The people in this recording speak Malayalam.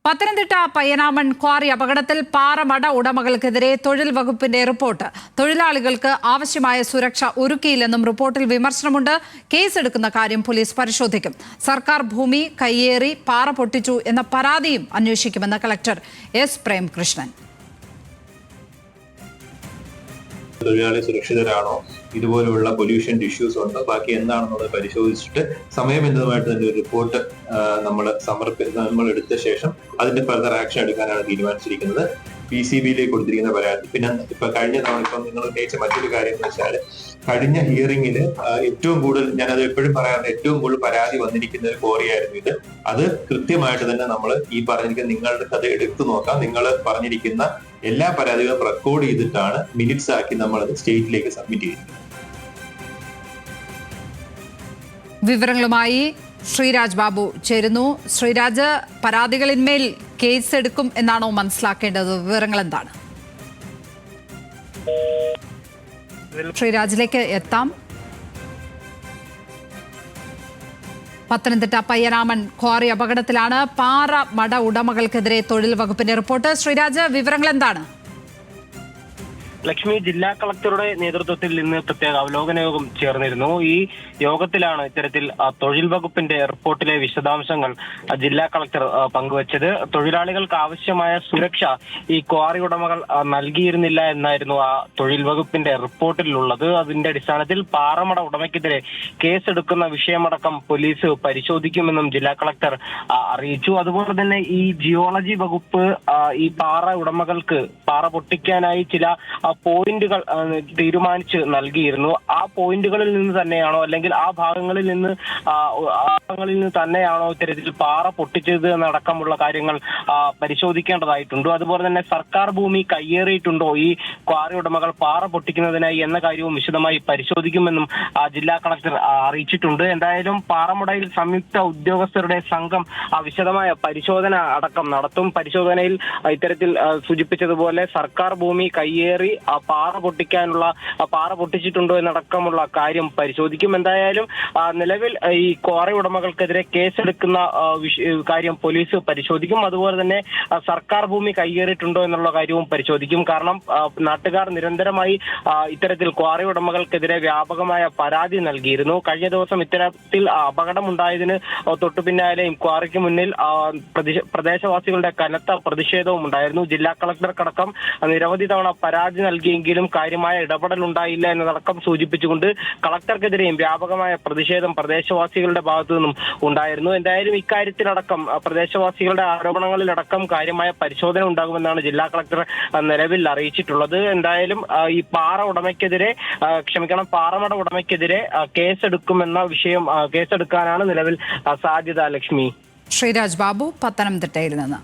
പത്തനംതിട്ട പയ്യനാമൺ ക്വാറി അപകടത്തിൽ പാറമട ഉടമകൾക്കെതിരെ തൊഴിൽ വകുപ്പിന്റെ റിപ്പോർട്ട്. തൊഴിലാളികൾക്ക് ആവശ്യമായ സുരക്ഷ ഒരുക്കിയില്ലെന്നും റിപ്പോർട്ടിൽ വിമർശനമുണ്ട്. കേസെടുക്കുന്ന കാര്യം പോലീസ് പരിശോധിക്കും. സർക്കാർ ഭൂമി കയ്യേറി പാറ പൊട്ടിച്ചു എന്ന പരാതിയും അന്വേഷിക്കുമെന്ന് കളക്ടർ എസ് പ്രേംകൃഷ്ണൻ. തൊഴിലാളി സുരക്ഷിതരാണോ, ഇതുപോലുള്ള പൊല്യൂഷൻ ഇഷ്യൂസ് ഉണ്ടോ, ബാക്കി എന്താണെന്നുള്ളത് പരിശോധിച്ചിട്ട് സമയബന്ധിതമായിട്ട് തന്നെ ഒരു റിപ്പോർട്ട് നമ്മൾ എടുത്ത ശേഷം അതിന്റെ ഫർദർ ആക്ഷൻ എടുക്കാനാണ് തീരുമാനിച്ചിരിക്കുന്നത്. PCBയിലേക്ക് കൊടുത്തിരിക്കുന്ന പരാതി. പിന്നെ ഇപ്പൊ കഴിഞ്ഞ തവണ ഇപ്പം നിങ്ങൾ ഉന്നയിച്ച മറ്റൊരു കാര്യം എന്ന് വെച്ചാൽ, കഴിഞ്ഞ ഹിയറിംഗിൽ ഏറ്റവും കൂടുതൽ, ഞാനത് എപ്പോഴും പറയാറുണ്ട്, ഏറ്റവും കൂടുതൽ പരാതി വന്നിരിക്കുന്ന ഒരു ക്വാറിയായിരുന്നു ഇത്. അത് കൃത്യമായിട്ട് തന്നെ നമ്മൾ ഈ പറഞ്ഞിരിക്കുന്ന നിങ്ങളുടെ അത് എടുത്തു നോക്കാം. നിങ്ങൾ പറഞ്ഞിരിക്കുന്ന എല്ലാ പരാതികളും റെക്കോർഡ് ചെയ്തിട്ടാണ് മിനിറ്റ്സ് ആക്കി നമ്മളത് സ്റ്റേറ്റിലേക്ക് സബ്മിറ്റ് ചെയ്യുന്നത്. വിവരങ്ങളുമായി ശ്രീരാജ് ബാബു ചേരുന്നു. ശ്രീരാജ്, പരാതികളിന്മേൽ കേസ് എടുക്കും എന്നാണോ മനസ്സിലാക്കേണ്ടത്? വിവരങ്ങൾ എന്താണ്? ശ്രീരാജിലേക്ക് എത്താം. പത്തനംതിട്ട പയ്യനാമൺ ക്വാറി അപകടത്തിലാണ് പാറ മട ഉടമകൾക്കെതിരെ തൊഴിൽ വകുപ്പിന്റെ റിപ്പോർട്ട്. ശ്രീരാജ്, വിവരങ്ങൾ എന്താണ്? ലക്ഷ്മി, ജില്ലാ കളക്ടറുടെ നേതൃത്വത്തിൽ ഇന്ന് പ്രത്യേക അവലോകന യോഗം ചേർന്നിരുന്നു. ഈ യോഗത്തിലാണ് ഇത്തരത്തിൽ തൊഴിൽ വകുപ്പിന്റെ റിപ്പോർട്ടിലെ വിശദാംശങ്ങൾ ജില്ലാ കളക്ടർ പങ്കുവച്ചത്. തൊഴിലാളികൾക്ക് ആവശ്യമായ സുരക്ഷ ഈ ക്വാറി ഉടമകൾ നൽകിയിരുന്നില്ല എന്നായിരുന്നു ആ തൊഴിൽ വകുപ്പിന്റെ റിപ്പോർട്ടിലുള്ളത്. അതിന്റെ അടിസ്ഥാനത്തിൽ പാറമട ഉടമയ്ക്കെതിരെ കേസെടുക്കുന്ന വിഷയമടക്കം പോലീസ് പരിശോധിക്കുമെന്നും ജില്ലാ കളക്ടർ അറിയിച്ചു. അതുപോലെ തന്നെ ഈ ജിയോളജി വകുപ്പ് ഈ പാറ ഉടമകൾക്ക് പാറ പൊട്ടിക്കാനായി ചില പോയിന്റുകൾ തീരുമാനിച്ച് നൽകിയിരുന്നു. ആ പോയിന്റുകളിൽ നിന്ന് തന്നെയാണോ, അല്ലെങ്കിൽ ആ ഭാഗങ്ങളിൽ നിന്ന് തന്നെയാണോ ഇത്തരത്തിൽ പാറ പൊട്ടിച്ചത് എന്നടക്കമുള്ള കാര്യങ്ങൾ പരിശോധിക്കേണ്ടതായിട്ടുണ്ട്. അതുപോലെ തന്നെ സർക്കാർ ഭൂമി കയ്യേറിയിട്ടുണ്ടോ ഈ ക്വാറി ഉടമകൾ പാറ പൊട്ടിക്കുന്നതിനായി എന്ന കാര്യവും വിശദമായി പരിശോധിക്കുമെന്നും ജില്ലാ കളക്ടർ അറിയിച്ചിട്ടുണ്ട്. എന്തായാലും പാറമടയിൽ സംയുക്ത ഉദ്യോഗസ്ഥരുടെ സംഘം വിശദമായ പരിശോധന അടക്കം നടത്തും. പരിശോധനയിൽ ഇത്തരത്തിൽ സൂചിപ്പിച്ചതുപോലെ സർക്കാർ ഭൂമി കയ്യേറി പാറ പൊട്ടിച്ചിട്ടുണ്ടോ എന്നടക്കമുള്ള കാര്യം പരിശോധിക്കും. എന്തായാലും നിലവിൽ ഈ ക്വാറി ഉടമകൾക്കെതിരെ കേസെടുക്കുന്ന കാര്യം പോലീസ് പരിശോധിക്കും. അതുപോലെ തന്നെ സർക്കാർ ഭൂമി കയ്യേറിയിട്ടുണ്ടോ എന്നുള്ള കാര്യവും പരിശോധിക്കും. കാരണം നാട്ടുകാർ നിരന്തരമായി ഇത്തരത്തിൽ ക്വാറി ഉടമകൾക്കെതിരെ വ്യാപകമായ പരാതി നൽകിയിരുന്നു. കഴിഞ്ഞ ദിവസം ഇത്തരത്തിൽ അപകടമുണ്ടായതിന് തൊട്ടു പിന്നാലെയും ക്വാറിക്ക് മുന്നിൽ പ്രദേശവാസികളുടെ കനത്ത പ്രതിഷേധവും ഉണ്ടായിരുന്നു. ജില്ലാ കളക്ടർക്കടക്കം നിരവധി തവണ പരാതി നൽകിയെങ്കിലും കാര്യമായ ഇടപെടൽ ഉണ്ടായില്ല എന്നതടക്കം സൂചിപ്പിച്ചുകൊണ്ട് കളക്ടർക്കെതിരെയും വ്യാപകമായ പ്രതിഷേധം പ്രദേശവാസികളുടെ ഭാഗത്തു നിന്നും ഉണ്ടായിരുന്നു. എന്തായാലും ഇക്കാര്യത്തിലടക്കം പ്രദേശവാസികളുടെ ആരോപണങ്ങളിലടക്കം കാര്യമായ പരിശോധന ഉണ്ടാകുമെന്നാണ് ജില്ലാ കളക്ടർ നിലവിൽ അറിയിച്ചിട്ടുള്ളത്. എന്തായാലും ഈ പാറമട ഉടമയ്ക്കെതിരെ കേസെടുക്കാനാണ് നിലവിൽ സാധ്യത. ലക്ഷ്മി. ശ്രീരാജ് ബാബു, പത്തനംതിട്ടയിൽ നിന്ന്.